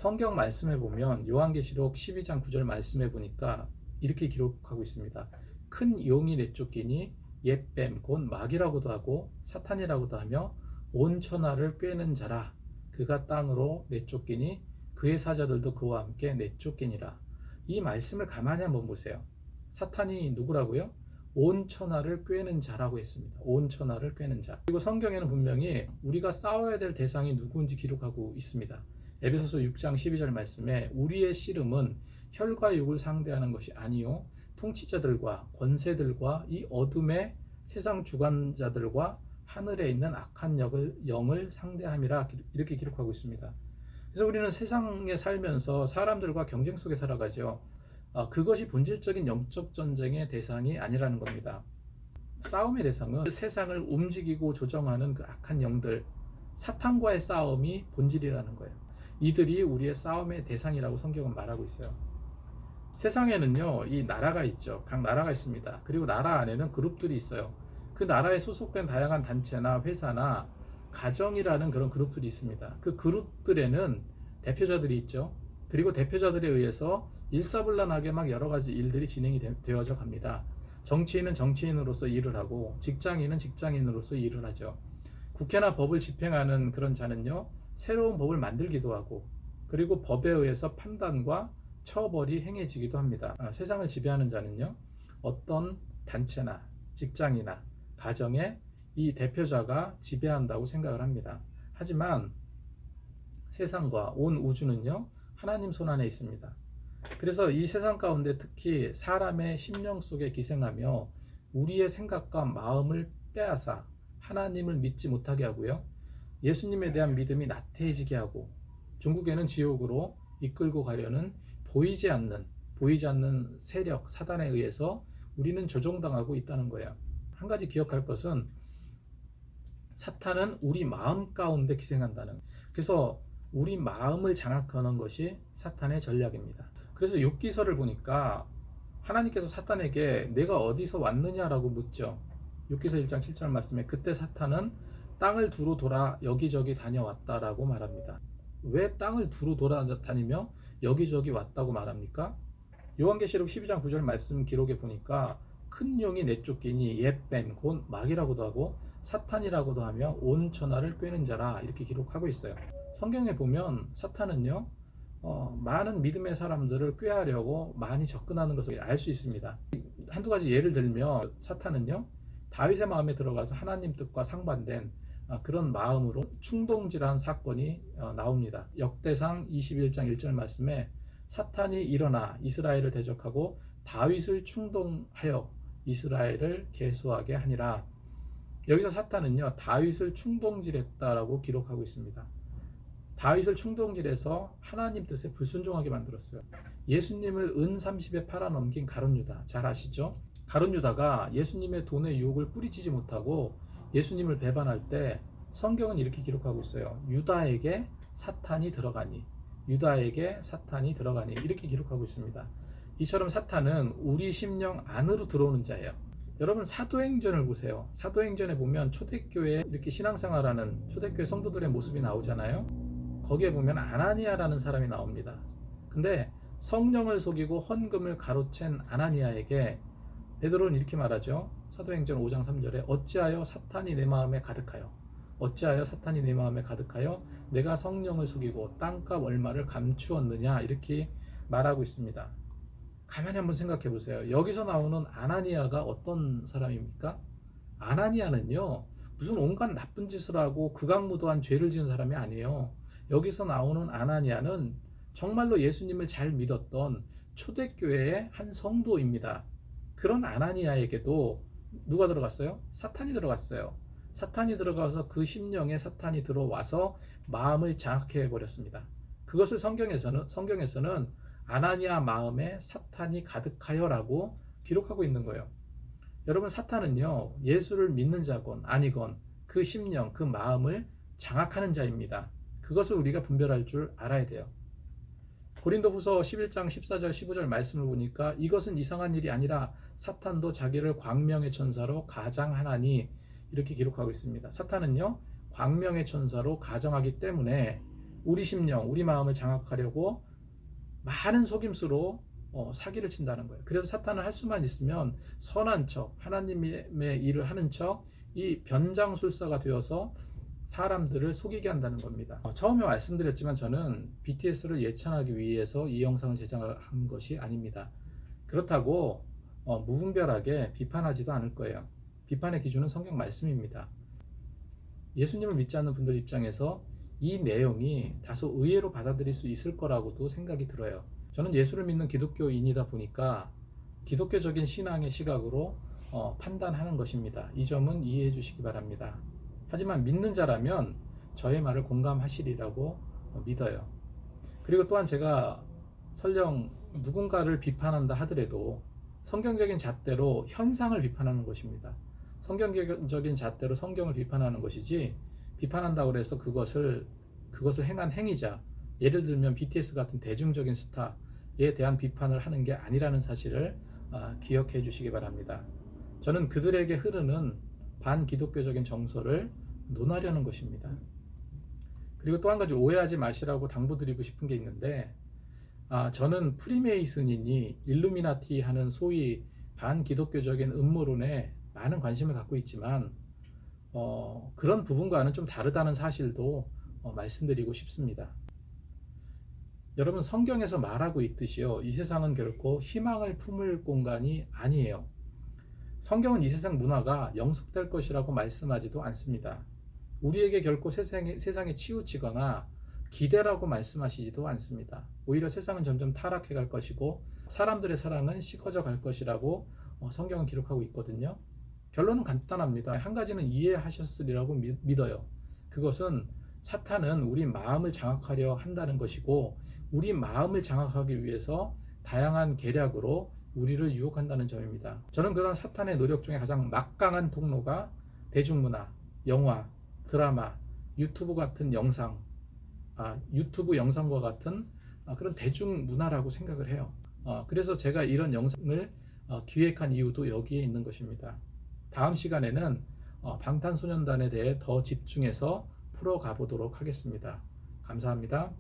성경 말씀에 보면 요한계시록 12장 9절 말씀에 보니까 이렇게 기록하고 있습니다. 큰 용이 내쫓기니 옛뱀 곧 마귀라고도 하고 사탄이라고도 하며 온 천하를 꿰는 자라. 그가 땅으로 내쫓기니 그의 사자들도 그와 함께 내쫓기니라. 이 말씀을 가만히 한번 보세요. 사탄이 누구라고요? 온 천하를 꿰는 자라고 했습니다. 온 천하를 꿰는 자. 그리고 성경에는 분명히 우리가 싸워야 될 대상이 누구인지 기록하고 있습니다. 에베소서 6장 12절 말씀에 우리의 씨름은 혈과 육을 상대하는 것이 아니요 통치자들과 권세들과 이 어둠의 세상 주관자들과 하늘에 있는 악한 영을 상대함이라 이렇게 기록하고 있습니다. 그래서 우리는 세상에 살면서 사람들과 경쟁 속에 살아가죠. 그것이 본질적인 영적 전쟁의 대상이 아니라는 겁니다. 싸움의 대상은 세상을 움직이고 조정하는 그 악한 영들, 사탄과의 싸움이 본질이라는 거예요. 이들이 우리의 싸움의 대상이라고 성경은 말하고 있어요. 세상에는요, 이 나라가 있죠. 각 나라가 있습니다. 그리고 나라 안에는 그룹들이 있어요. 그 나라에 소속된 다양한 단체나 회사나 가정이라는 그런 그룹들이 있습니다. 그 그룹들에는 대표자들이 있죠. 그리고 대표자들에 의해서 일사불란하게 막 여러 가지 일들이 진행이 되어져 갑니다. 정치인은 정치인으로서 일을 하고 직장인은 직장인으로서 일을 하죠. 국회나 법을 집행하는 그런 자는요, 새로운 법을 만들기도 하고, 그리고 법에 의해서 판단과 처벌이 행해지기도 합니다. 세상을 지배하는 자는요, 어떤 단체나 직장이나 가정에 이 대표자가 지배한다고 생각을 합니다. 하지만 세상과 온 우주는요, 하나님 손안에 있습니다. 그래서 이 세상 가운데 특히 사람의 심령 속에 기생하며 우리의 생각과 마음을 빼앗아 하나님을 믿지 못하게 하고요, 예수님에 대한 믿음이 나태해지게 하고 종국에는 지옥으로 이끌고 가려는 보이지 않는 세력, 사단에 의해서 우리는 조종당하고 있다는 거예요. 한 가지 기억할 것은 사탄은 우리 마음 가운데 기생한다는, 그래서 우리 마음을 장악하는 것이 사탄의 전략입니다. 그래서 욥기서를 보니까 하나님께서 사탄에게 내가 어디서 왔느냐라고 묻죠. 욥기서 1장 7절 말씀에 그때 사탄은 땅을 두루 돌아 여기저기 다녀왔다라고 말합니다. 왜 땅을 두루 돌아다니며 여기저기 왔다고 말합니까? 요한계시록 12장 9절 말씀 기록에 보니까 큰 용이 내쫓기니 옛뱀 곧 마귀라고도 하고 사탄이라고도 하며 온 천하를 꿰는 자라 이렇게 기록하고 있어요. 성경에 보면 사탄은요, 많은 믿음의 사람들을 꾀하려고 많이 접근하는 것을 알 수 있습니다. 한두 가지 예를 들면 사탄은요, 다윗의 마음에 들어가서 하나님 뜻과 상반된 그런 마음으로 충동질한 사건이 나옵니다. 역대상 21장 1절 말씀에 사탄이 일어나 이스라엘을 대적하고 다윗을 충동하여 이스라엘을 계수하게 하니라. 여기서 사탄은요, 다윗을 충동질했다라고 기록하고 있습니다. 다윗을 충동질해서 하나님 뜻에 불순종하게 만들었어요. 예수님을 은 30에 팔아넘긴 가룟 유다, 잘 아시죠? 가룟 유다가 예수님의 돈의 유혹을 뿌리치지 못하고 예수님을 배반할 때 성경은 이렇게 기록하고 있어요. 유다에게 사탄이 들어가니, 유다에게 사탄이 들어가니 이렇게 기록하고 있습니다. 이처럼 사탄은 우리 심령 안으로 들어오는 자예요. 여러분 사도행전을 보세요. 사도행전에 보면 초대교회에 이렇게 신앙생활하는 초대교회 성도들의 모습이 나오잖아요. 거기에 보면 아나니아라는 사람이 나옵니다. 근데 성령을 속이고 헌금을 가로챈 아나니아에게 베드로는 이렇게 말하죠. 사도행전 5장 3절에 어찌하여 사탄이 내 마음에 가득하여, 어찌하여 사탄이 내 마음에 가득하여 내가 성령을 속이고 땅값 얼마를 감추었느냐 이렇게 말하고 있습니다. 가만히 한번 생각해 보세요. 여기서 나오는 아나니아가 어떤 사람입니까? 아나니아는요, 무슨 온갖 나쁜 짓을 하고 극악무도한 죄를 지은 사람이 아니에요. 여기서 나오는 아나니아는 정말로 예수님을 잘 믿었던 초대교회의 한 성도입니다. 그런 아나니아에게도 누가 들어갔어요? 사탄이 들어갔어요. 사탄이 들어가서 그 심령에 사탄이 들어와서 마음을 장악해 버렸습니다. 그것을 성경에서는 아나니아 마음에 사탄이 가득하여라고 기록하고 있는 거예요. 여러분 사탄은요, 예수를 믿는 자건 아니건 그 심령, 그 마음을 장악하는 자입니다. 그것을 우리가 분별할 줄 알아야 돼요. 고린도후서 11장 14절 15절 말씀을 보니까 이것은 이상한 일이 아니라 사탄도 자기를 광명의 천사로 가장하나니 이렇게 기록하고 있습니다. 사탄은요, 광명의 천사로 가정하기 때문에 우리 심령, 우리 마음을 장악하려고 많은 속임수로 사기를 친다는 거예요. 그래서 사탄은 할 수만 있으면 선한 척, 하나님의 일을 하는 척, 이 변장술사가 되어서 사람들을 속이게 한다는 겁니다. 처음에 말씀드렸지만 저는 BTS를 예찬하기 위해서 이 영상을 제작한 것이 아닙니다. 그렇다고 무분별하게 비판하지도 않을 거예요. 비판의 기준은 성경 말씀입니다. 예수님을 믿지 않는 분들 입장에서 이 내용이 다소 의외로 받아들일 수 있을 거라고도 생각이 들어요. 저는 예수를 믿는 기독교인이다 보니까 기독교적인 신앙의 시각으로 판단하는 것입니다. 이 점은 이해해 주시기 바랍니다. 하지만 믿는 자라면 저의 말을 공감하시리라고 믿어요. 그리고 또한 제가 설령 누군가를 비판한다 하더라도 성경적인 잣대로 현상을 비판하는 것입니다. 성경적인 잣대로 성경을 비판하는 것이지, 비판한다고 해서 그것을 행한 행위자, 예를 들면 BTS 같은 대중적인 스타에 대한 비판을 하는 게 아니라는 사실을 기억해 주시기 바랍니다. 저는 그들에게 흐르는 반기독교적인 정서를 논하려는 것입니다. 그리고 또 한 가지 오해하지 마시라고 당부드리고 싶은 게 있는데, 저는 프리메이슨이니 일루미나티 하는 소위 반기독교적인 음모론에 많은 관심을 갖고 있지만 그런 부분과는 좀 다르다는 사실도 말씀드리고 싶습니다. 여러분, 성경에서 말하고 있듯이요, 이 세상은 결코 희망을 품을 공간이 아니에요. 성경은 이 세상 문화가 영속될 것이라고 말씀하지도 않습니다. 우리에게 결코 세상에 치우치거나 기대라고 말씀하시지도 않습니다. 오히려 세상은 점점 타락해 갈 것이고 사람들의 사랑은 식어져 갈 것이라고 성경은 기록하고 있거든요. 결론은 간단합니다. 한 가지는 이해하셨으리라고 믿어요. 그것은 사탄은 우리 마음을 장악하려 한다는 것이고, 우리 마음을 장악하기 위해서 다양한 계략으로 우리를 유혹한다는 점입니다. 저는 그런 사탄의 노력 중에 가장 막강한 통로가 대중문화, 영화, 드라마, 유튜브 같은 영상, 유튜브 영상과 같은 그런 대중문화라고 생각을 해요. 그래서 제가 이런 영상을 기획한 이유도 여기에 있는 것입니다. 다음 시간에는 방탄소년단에 대해 더 집중해서 풀어가 보도록 하겠습니다. 감사합니다.